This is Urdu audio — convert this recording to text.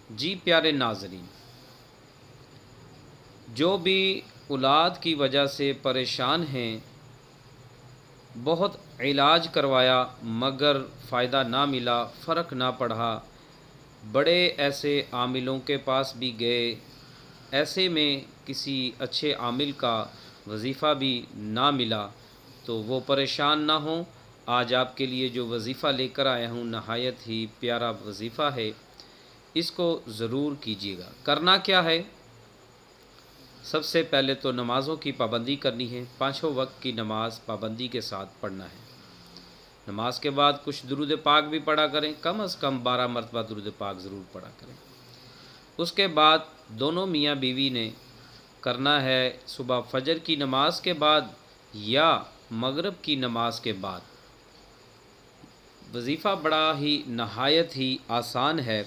جی پیارے ناظرین، جو بھی اولاد کی وجہ سے پریشان ہیں، بہت علاج کروایا مگر فائدہ نہ ملا، فرق نہ پڑا، بڑے ایسے عاملوں کے پاس بھی گئے، ایسے میں کسی اچھے عامل کا وظیفہ بھی نہ ملا، تو وہ پریشان نہ ہوں۔ آج آپ کے لیے جو وظیفہ لے کر آیا ہوں نہایت ہی پیارا وظیفہ ہے، اس کو ضرور کیجیے گا۔ کرنا کیا ہے؟ سب سے پہلے تو نمازوں کی پابندی کرنی ہے، 5 وقت کی نماز پابندی کے ساتھ پڑھنا ہے۔ نماز کے بعد کچھ درود پاک بھی پڑھا کریں، کم از کم 12 مرتبہ درود پاک ضرور پڑھا کریں۔ اس کے بعد دونوں میاں بیوی نے کرنا ہے صبح فجر کی نماز کے بعد یا مغرب کی نماز کے بعد۔ وظیفہ بڑا ہی نہایت ہی آسان ہے،